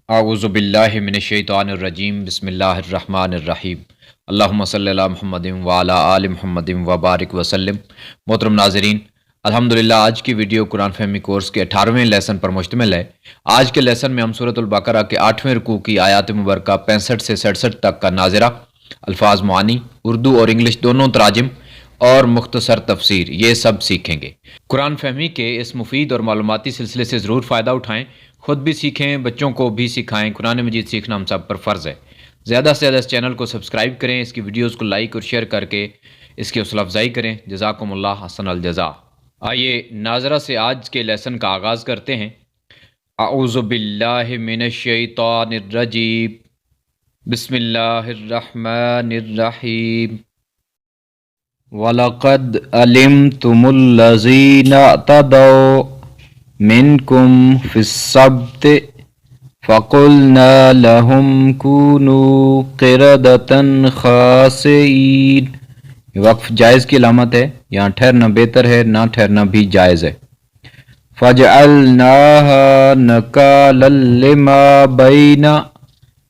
اعوذ باللہ من الشیطان الرجیم بسم اللہ الرحمن الرحیم اللہم صلی علی محمد وعلی آل محمد وبارک وسلم۔ محترم ناظرین، الحمدللہ آج کی ویڈیو قرآن فہمی کورس کے 18ویں لیسن پر مشتمل ہے۔ آج کے لیسن میں ہم سورۃ البقرہ کے 8ویں رکوع کی آیات مبارکہ 65 سے 67 تک کا ناظرہ، الفاظ معانی، اردو اور انگلش دونوں تراجم اور مختصر تفسیر یہ سب سیکھیں گے۔ قرآن فہمی کے اس مفید اور معلوماتی سلسلے سے ضرور فائدہ اٹھائیں، خود بھی سیکھیں، بچوں کو بھی سکھائیں۔ قرآن مجید سیکھنا ہم سب پر فرض ہے۔ زیادہ سے زیادہ اس چینل کو سبسکرائب کریں، اس کی ویڈیوز کو لائک اور شیئر کر کے اس کی حوصلہ افزائی کریں۔ جزاکم اللہ احسن الجزا۔ آئیے ناظرہ سے آج کے لیسن کا آغاز کرتے ہیں۔ اعوذ باللہ من الشیطان الرجیم، بسم اللہ الرحمن الرحیم۔ وَلَقَدْ عَلِمْتُمُ الَّذِينَ اعْتَدَوْا مِنْكُمْ فِي السَّبْتِ فَقُلْنَا لَهُمْ كُونُوا قِرَدَةً خَاسِئِينَ۔ یہ وقف جائز کی علامت ہے، یہاں ٹھہرنا بہتر ہے، نہ ٹھہرنا بھی جائز ہے۔ فَجْعَلْنَاهَا نَكَالًا لِمَا بَيْنَ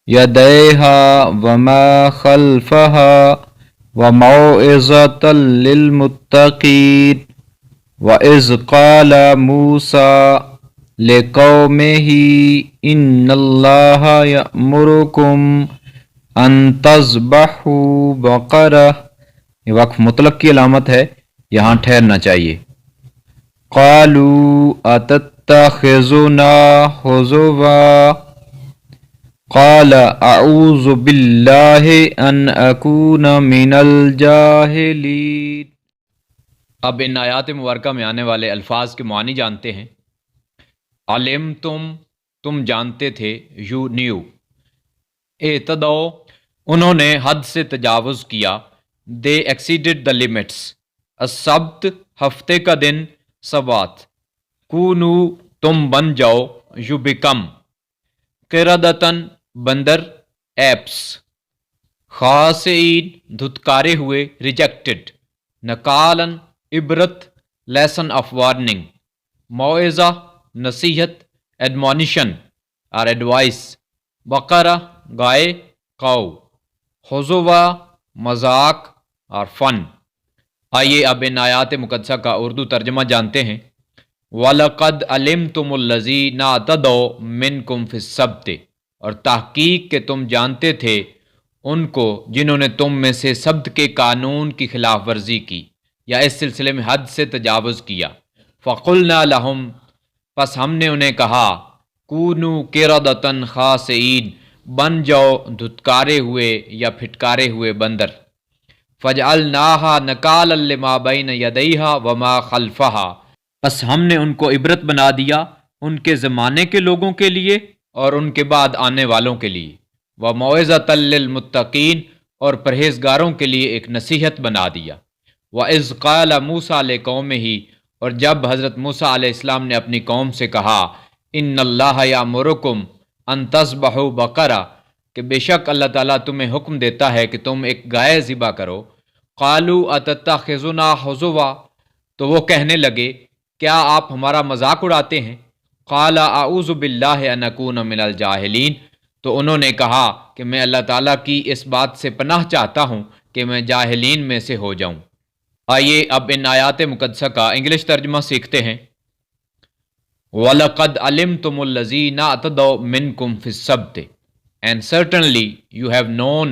يَدَيْهَا وَمَا خَلْفَهَا وَمَوْعِظَةً لِلْمُتَّقِينَ۔ وَإِذْ قَالَ مُوسَىٰ لِقَوْمِهِ إِنَّ اللَّهَ يَأْمُرُكُمْ أَن تَذْبَحُوا بَقَرَةً، یہ وقف مطلق کی علامت ہے، یہاں ٹھہرنا چاہیے۔ قَالُوا أَتَتَّخِذُنَا هُزُوًا قَالَ أَعُوذُ بِاللَّهِ أَنْ أَكُونَ مِنَ الْجَاهِلِينَ۔ اب ان آیات مبارکہ میں آنے والے الفاظ کے معنی جانتے ہیں۔ علم تم جانتے تھے، یو نیو۔ اعتدو انہوں نے حد سے تجاوز کیا، دے ایکسیڈڈ دا لمٹس۔ السبت ہفتے کا دن، سبات۔ کونو تم بن جاؤ، یو بیکم۔ قردتن بندر، ایپس۔ خاسئین دھتکارے ہوئے، ریجیکٹڈ۔ نکالن عبرت، لیسن آف وارننگ۔ موعظہ نصیحت، ایڈمونیشن اور ایڈوائس۔ بقرہ گائے، قو۔ حضوا مذاق اور فن۔ آئیے اب ان آیات مقدسہ کا اردو ترجمہ جانتے ہیں۔ وَلَقَدْ عَلِمْتُمُ الَّذِينَ اعْتَدَوْا مِنْكُمْ فِي السَّبْتِ، اور تحقیق کہ تم جانتے تھے ان کو جنہوں نے تم میں سے سبت کے قانون کی خلاف ورزی کی یا اس سلسلے میں حد سے تجاوز کیا۔ فَقُلْنَا لَهُمْ، پس ہم نے انہیں کہا، کونوا قردۃ خاسئین، بن جاؤ دھتکارے ہوئے یا پھٹکارے ہوئے بندر۔ فَجْعَلْنَاهَا نَكَالًا لِمَا بَيْنَ يَدَيْهَا وَمَا خَلْفَهَا، پس ہم نے ان کو عبرت بنا دیا ان کے زمانے کے لوگوں کے لیے اور ان کے بعد آنے والوں کے لیے۔ وَمَوْعِظَةً لِلْمُتَّقِينَ، اور پرہیزگاروں کے لیے ایک نصیحت بنا دیا۔ وَإِذْ قَالَ مُوسَىٰ لِقَوْمِهِ، اور جب حضرت موسیٰ علیہ السلام نے اپنی قوم سے کہا، إِنَّ اللَّهَ يَأْمُرُكُمْ أَن تَذْبَحُوا بَقَرَةً، کہ بے شک اللہ تعالیٰ تمہیں حکم دیتا ہے کہ تم ایک گائے ذبح کرو۔ قَالُوا أَتَتَّخِذُنَا هُزُوًا، تو وہ کہنے لگے، کیا آپ ہمارا مذاق اڑاتے ہیں؟ قَالَ أَعُوذُ بِاللَّهِ أَنْ أَكُونَ مِنَ الْجَاهِلِينَ، تو انہوں نے کہا کہ میں اللہ تعالیٰ کی اس بات سے پناہ چاہتا ہوں کہ میں جاہلین میں سے ہو جاؤں۔ آئیے اب ان آیات مقدسہ کا انگلش ترجمہ سیکھتے ہیں۔ وَلَقَدْ عَلِمْتُمُ الَّذِينَ اعْتَدَوْا مِنْكُمْ فِي السَّبْتِ، and certainly you have known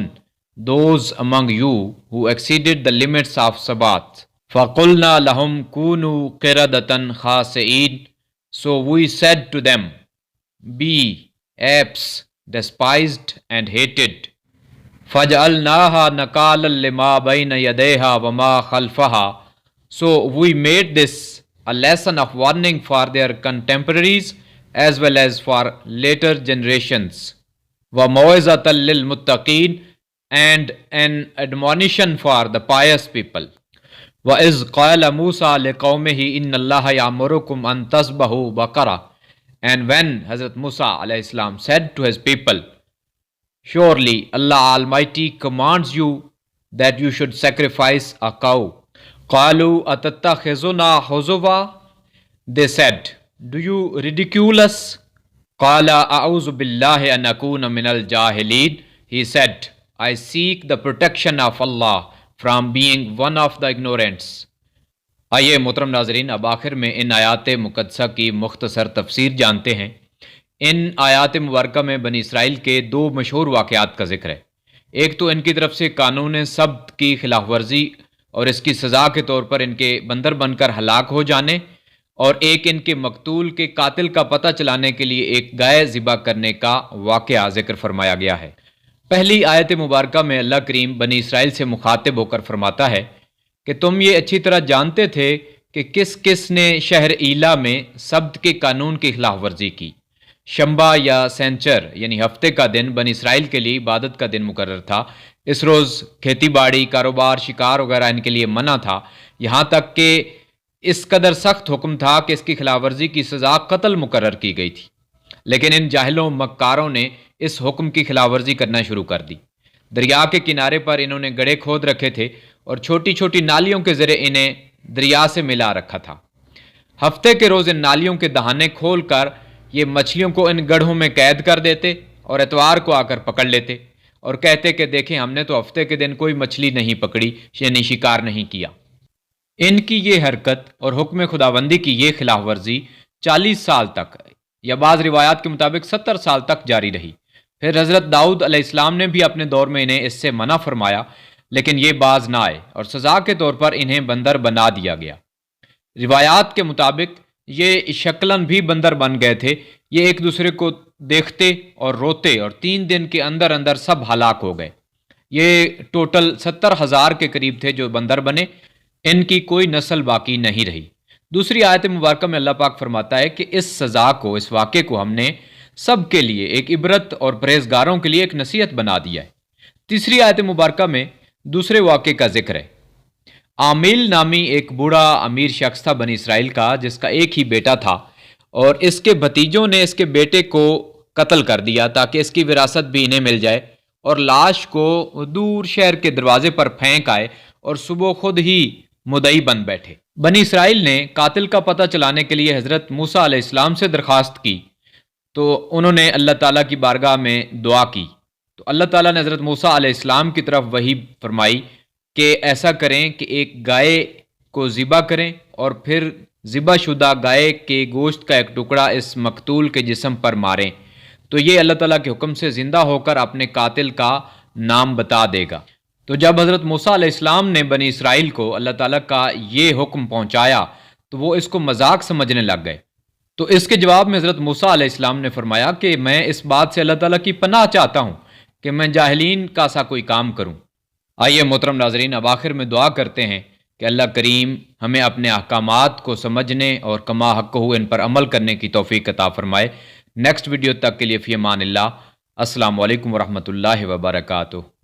those among you who exceeded the limits of Sabbath. فَقُلْنَا لَهُمْ كُونُوا قِرَدَةً خَاسِئِينَ، so we said to them, be apes, despised and hated. فَجْعَلْنَاهَا نَكَالًا لِمَا بَيْنَ يَدَيْهَا وَمَا خَلْفَهَا، so we made this a lesson of warning for their contemporaries as well as for later generations. وَمَوْعِظَةً لِلْمُتَّقِينَ، and an admonition for the pious people. وَإِذْ قَالَ مُوسَىٰ لِقَوْمِهِ إِنَّ اللَّهَ يَأْمُرُكُمْ أَن تَذْبَحُوا بَقَرَةً، and when Hazrat Musa alayhi salam said to his people, surely Allah Almighty commands you that you should sacrifice a cow. قَالُوا أَتَتَّخِذُنَا هُزُوًا، they said, do you ridicule us? قال اعوذ باللہ ان اکون من الجاہلین. He said, I seek the protection of Allah from being one of the ignorants. آئیے محترم ناظرین، اب آخر میں ان آیات مقدسہ کی مختصر تفسیر جانتے ہیں۔ ان آیات مبارکہ میں بنی اسرائیل کے دو مشہور واقعات کا ذکر ہے۔ ایک تو ان کی طرف سے قانون سبت کی خلاف ورزی اور اس کی سزا کے طور پر ان کے بندر بن کر ہلاک ہو جانے، اور ایک ان کے مقتول کے قاتل کا پتہ چلانے کے لیے ایک گائے ذبح کرنے کا واقعہ ذکر فرمایا گیا ہے۔ پہلی آیت مبارکہ میں اللہ کریم بنی اسرائیل سے مخاطب ہو کر فرماتا ہے کہ تم یہ اچھی طرح جانتے تھے کہ کس کس نے شہر ایلا میں سبت کے قانون کی خلاف ورزی کی۔ شنبہ یا سینچر یعنی ہفتے کا دن بنی اسرائیل کے لیے عبادت کا دن مقرر تھا۔ اس روز کھیتی باڑی، کاروبار، شکار وغیرہ ان کے لیے منع تھا، یہاں تک کہ اس قدر سخت حکم تھا کہ اس کی خلاف ورزی کی سزا قتل مقرر کی گئی تھی۔ لیکن ان جاہلوں مکاروں نے اس حکم کی خلاف ورزی کرنا شروع کر دی۔ دریا کے کنارے پر انہوں نے گڑھے کھود رکھے تھے اور چھوٹی چھوٹی نالیوں کے ذریعے انہیں دریا سے ملا رکھا تھا۔ ہفتے کے روز ان نالیوں کے دہانے کھول کر یہ مچھلیوں کو ان گڑھوں میں قید کر دیتے اور اتوار کو آ کر پکڑ لیتے اور کہتے کہ دیکھیں ہم نے تو ہفتے کے دن کوئی مچھلی نہیں پکڑی، یعنی شکار نہیں کیا۔ ان کی یہ حرکت اور حکم خداوندی کی یہ خلاف ورزی 40 سال تک یا بعض روایات کے مطابق 70 سال تک جاری رہی۔ پھر حضرت داؤد علیہ السلام نے بھی اپنے دور میں انہیں اس سے منع فرمایا، لیکن یہ باز نہ آئے اور سزا کے طور پر انہیں بندر بنا دیا گیا۔ روایات کے مطابق یہ شکلاً بھی بندر بن گئے تھے۔ یہ ایک دوسرے کو دیکھتے اور روتے اور 3 دن کے اندر اندر سب ہلاک ہو گئے۔ یہ ٹوٹل 70,000 کے قریب تھے جو بندر بنے، ان کی کوئی نسل باقی نہیں رہی۔ دوسری آیت مبارکہ میں اللہ پاک فرماتا ہے کہ اس سزا کو، اس واقعے کو ہم نے سب کے لیے ایک عبرت اور پرہیزگاروں کے لیے ایک نصیحت بنا دیا ہے۔ تیسری آیت مبارکہ میں دوسرے واقعے کا ذکر ہے۔ عامیل نامی ایک بوڑھا امیر شخص تھا بنی اسرائیل کا، جس کا ایک ہی بیٹا تھا، اور اس کے بھتیجوں نے اس کے بیٹے کو قتل کر دیا تاکہ اس کی وراثت بھی انہیں مل جائے، اور لاش کو دور شہر کے دروازے پر پھینک آئے اور صبح خود ہی مدعی بن بیٹھے۔ بنی اسرائیل نے قاتل کا پتہ چلانے کے لیے حضرت موسیٰ علیہ السلام سے درخواست کی، تو انہوں نے اللہ تعالیٰ کی بارگاہ میں دعا کی، تو اللہ تعالیٰ نے حضرت موسیٰ علیہ السلام کی طرف وحی فرمائی کہ ایسا کریں کہ ایک گائے کو ذبح کریں اور پھر ذبح شدہ گائے کے گوشت کا ایک ٹکڑا اس مقتول کے جسم پر ماریں، تو یہ اللہ تعالیٰ کے حکم سے زندہ ہو کر اپنے قاتل کا نام بتا دے گا۔ تو جب حضرت موسیٰ علیہ السلام نے بنی اسرائیل کو اللہ تعالیٰ کا یہ حکم پہنچایا تو وہ اس کو مذاق سمجھنے لگ گئے۔ تو اس کے جواب میں حضرت موسیٰ علیہ السلام نے فرمایا کہ میں اس بات سے اللہ تعالیٰ کی پناہ چاہتا ہوں کہ میں جاہلین کا سا کوئی کام کروں۔ آئیے محترم ناظرین، اب آخر میں دعا کرتے ہیں کہ اللہ کریم ہمیں اپنے احکامات کو سمجھنے اور کما حق ان پر عمل کرنے کی توفیق عطا فرمائے۔ نیکسٹ ویڈیو تک کے لیے فی امان اللہ۔ السلام علیکم ورحمۃ اللہ وبرکاتہ۔